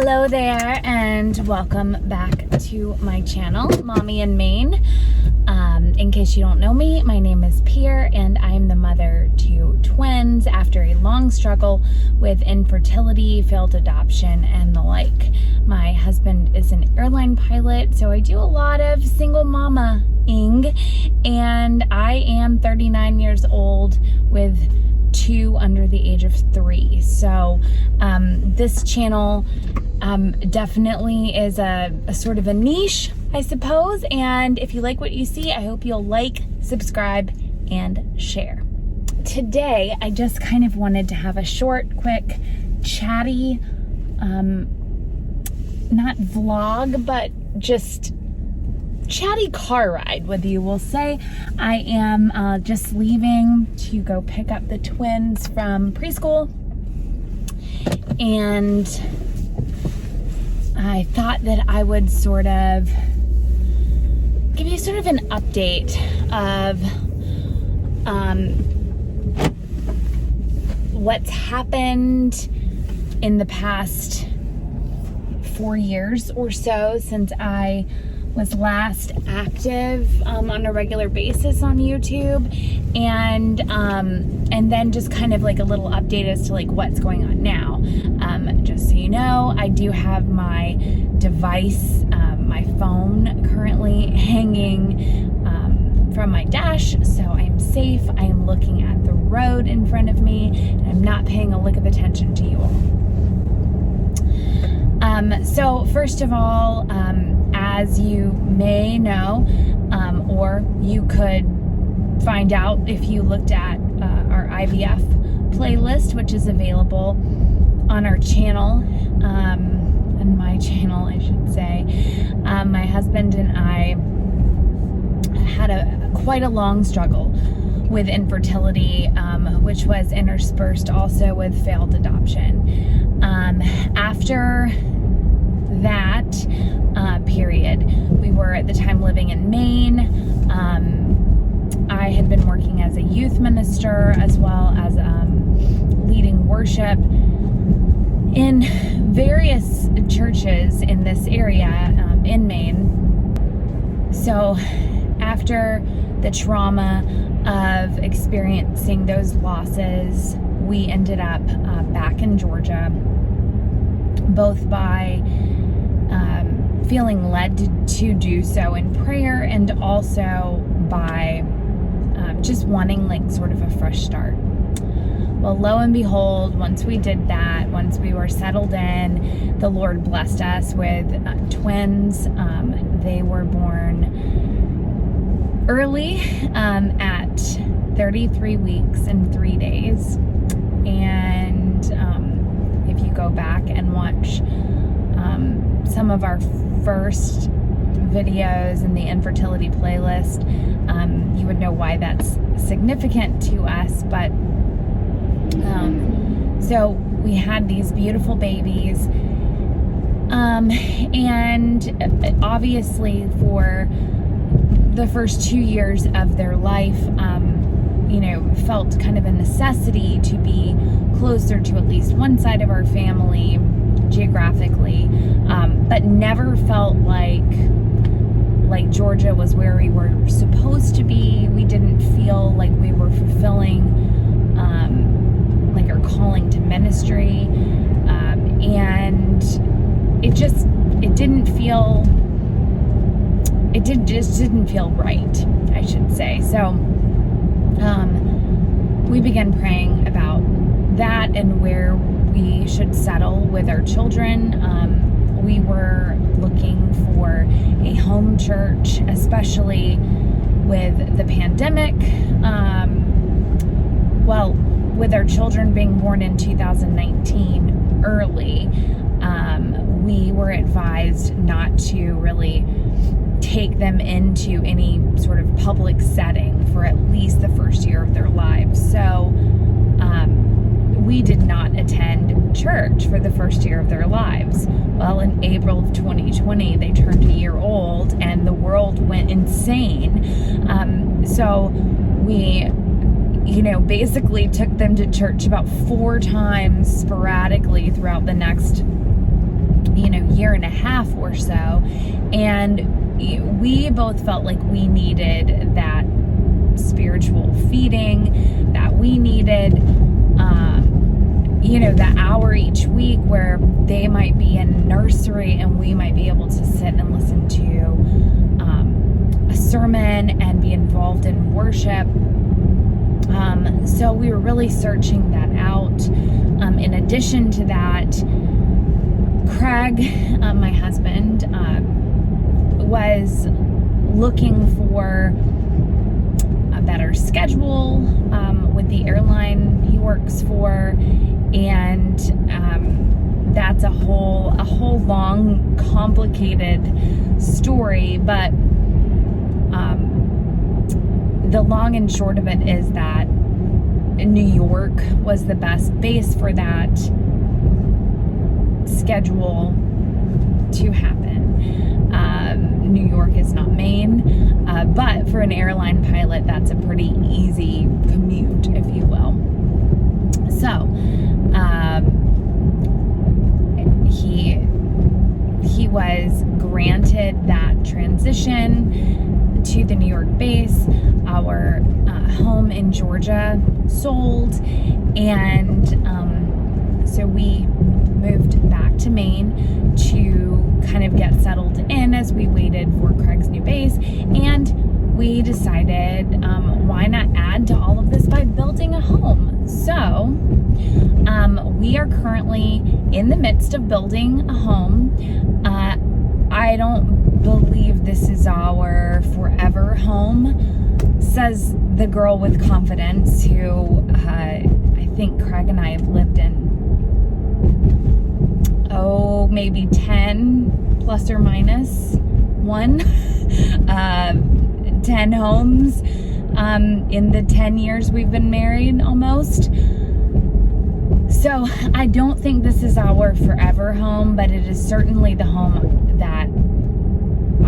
Hello there, and welcome back to my channel, Mommy in Maine. In case you don't know me, my name is Pierre, and I'm the mother to twins after a long struggle with infertility, failed adoption, and the like. My husband is an airline pilot, so I do a lot of single mama-ing, and I am 39 years old with two under the age of 3. So this channel definitely is a sort of a niche, I suppose, and if you like what you see, I hope you'll like, subscribe, and share. Today, I just kind of wanted to have a short, quick, chatty, not vlog, but just chatty car ride with you, we'll say. I am just leaving to go pick up the twins from preschool, and I thought that I would sort of give you sort of an update of what's happened in the past 4 years or so since I was last active on a regular basis on YouTube, and then just kind of like a little update as to like what's going on now. Just so you know, I do have my device, my phone, currently hanging from my dash, so I am safe. I am looking at the road in front of me, and I'm not paying a lick of attention to you all. So first of all, as you may know, or you could find out if you looked at our IVF playlist, which is available on our channel, and my channel, I should say. My husband and I had quite a long struggle with infertility, which was interspersed also with failed adoption. After that period, we were at the time living in Maine. I had been working as a youth minister as well as leading worship in various churches in this area in Maine. So after the trauma of experiencing those losses, we ended up back in Georgia, both by feeling led to do so in prayer, and also by just wanting like sort of a fresh start. Well, lo and behold, once we did that, once we were settled in, the Lord blessed us with twins. They were born early at 33 weeks and 3 days. And if you go back and watch some of our first videos in the infertility playlist, you would know why that's significant to us. But so we had these beautiful babies, and obviously for the first 2 years of their life, felt kind of a necessity to be closer to at least one side of our family geographically, but never felt like Georgia was where we were supposed to be. We didn't feel like we were fulfilling like our calling to ministry, and it just didn't feel right, I should say. So we began praying about that and where we should settle with our children. We were looking for a home church, especially with the pandemic. With our children being born in 2019 early, we were advised not to really take them into any sort of public setting for at least the first year of their lives. So we did not attend church for the first year of their lives. Well, in April of 2020, they turned a year old and the world went insane. So we basically took them to church about 4 times sporadically throughout the next year and a half or so. And we both felt like we needed that spiritual feeding, that we needed, the hour each week where they might be in nursery and we might be able to sit and listen to a sermon and be involved in worship. So we were really searching that out. In addition to that, Craig, my husband, was looking for a better schedule with the airline he works for, and that's a whole long, complicated story. But the long and short of it is that New York was the best base for that schedule to happen. New York is not Maine, but for an airline pilot, that's a pretty easy commute, if you will. So, he was granted that transition to the New York base. Our home in Georgia sold, and so we moved back to Maine to kind of get settled in as we waited for Craig's new base. And we decided, why not add to all of this by building a home? So we are currently in the midst of building a home. I don't believe this is our forever home, says the girl with confidence who I think Craig and I have lived in maybe 10 plus or minus 1 10 homes in the 10 years we've been married almost. So I don't think this is our forever home, but it is certainly the home that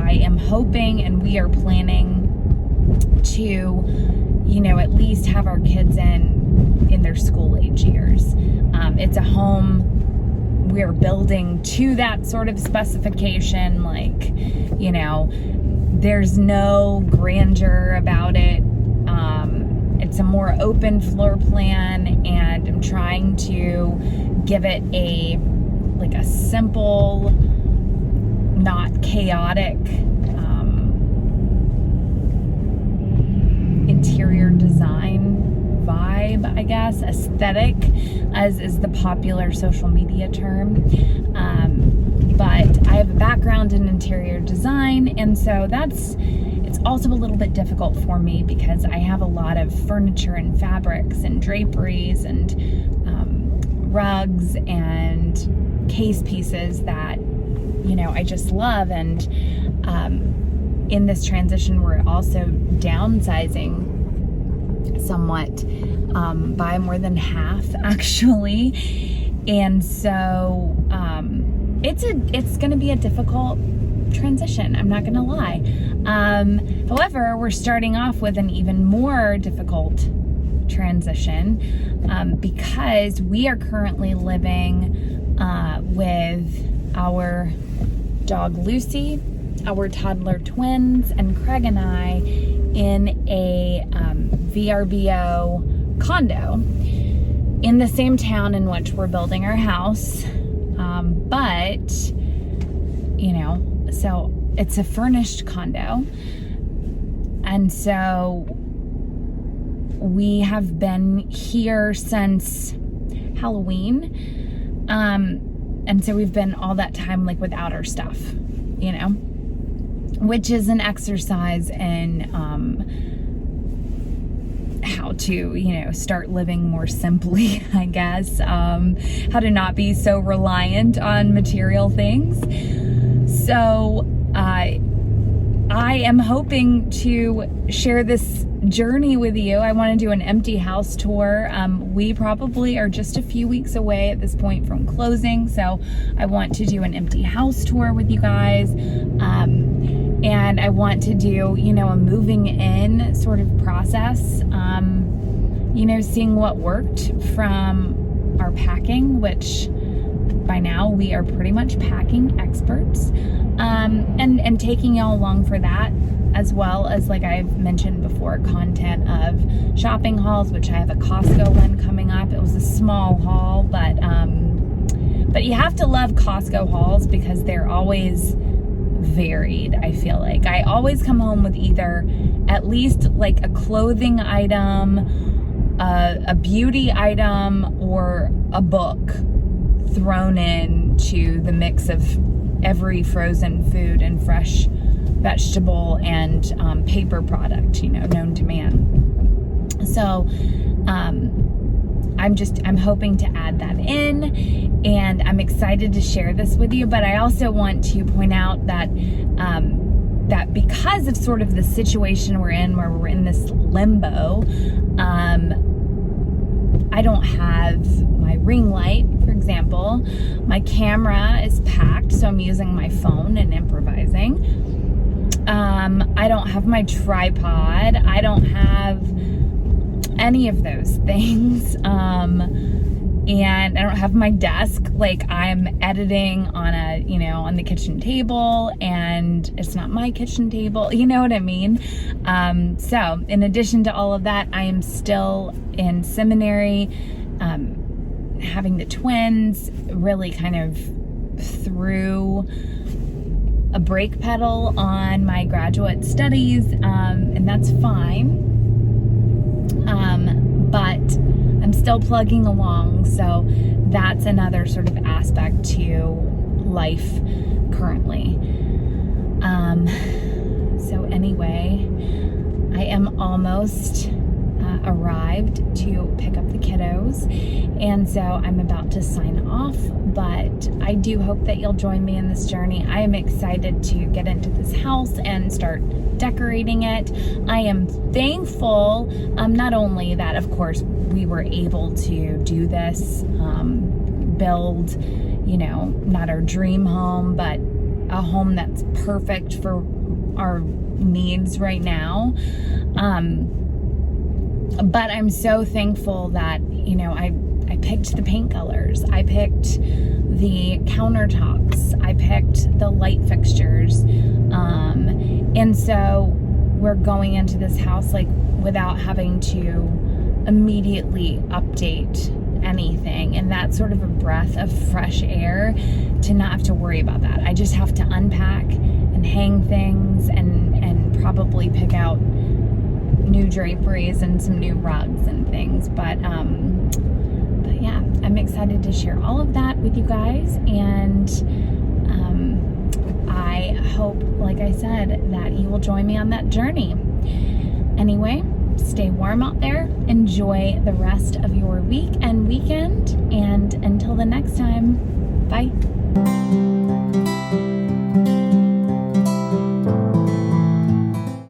I am hoping and we are planning to, at least have our kids in their school age years. It's a home we're building to that sort of specification, there's no grandeur about it. It's a more open floor plan, and I'm trying to give it a simple, not chaotic interior design vibe, I guess, aesthetic, as is the popular social media term. But I have a background in interior design, and so it's also a little bit difficult for me because I have a lot of furniture and fabrics and draperies and rugs and case pieces that I just love. And in this transition, we're also downsizing somewhat, by more than half, actually. And so it's going to be a difficult transition, I'm not going to lie. However, we're starting off with an even more difficult transition because we are currently living with our dog Lucy, our toddler twins, and Craig and I in a VRBO condo in the same town in which we're building our house. But so it's a furnished condo. And so we have been here since Halloween. And so we've been all that time without our stuff, which is an exercise in how to, start living more simply, I guess. How to not be so reliant on material things. So I am hoping to share this journey with you. I want to do an empty house tour. We probably are just a few weeks away at this point from closing, so I want to do an empty house tour with you guys. And I want to do, a moving in sort of process, seeing what worked from our packing, which by now we are pretty much packing experts, and taking y'all along for that, as well as, like I've mentioned before, content of shopping hauls, which I have a Costco one coming up. It was a small haul, but you have to love Costco hauls because they're always varied. I feel like I always come home with either at least like a clothing item, a beauty item, or a book thrown in to the mix of every frozen food and fresh vegetable and paper product, known to man. So I'm hoping to add that in, and I'm excited to share this with you. But I also want to point out that that because of sort of the situation we're in, where we're in this limbo, I don't have my ring light, for example. My camera is packed, so I'm using my phone and improvising. I don't have my tripod. I don't have any of those things. And I don't have my desk. Like, I'm editing on on the kitchen table, and it's not my kitchen table. You know what I mean? So in addition to all of that, I am still in seminary, having the twins, really kind of through a brake pedal on my graduate studies, and that's fine. But I'm still plugging along, so that's another sort of aspect to life currently. So anyway, I am almost arrived to pick up the kiddos, and so I'm about to sign off, but I do hope that you'll join me in this journey. I am excited to get into this house and start decorating it. I am thankful, not only that, of course, we were able to do this, build, not our dream home, but a home that's perfect for our needs right now. But I'm so thankful that, I picked the paint colors. I picked the countertops. I picked the light fixtures. And so we're going into this house without having to immediately update anything. And that's sort of a breath of fresh air to not have to worry about that. I just have to unpack and hang things and probably pick out new draperies and some new rugs and things. But yeah, I'm excited to share all of that with you guys, and I hope, like I said, that you will join me on that journey. Anyway, stay warm out there, enjoy the rest of your week and weekend, and until the next time, bye.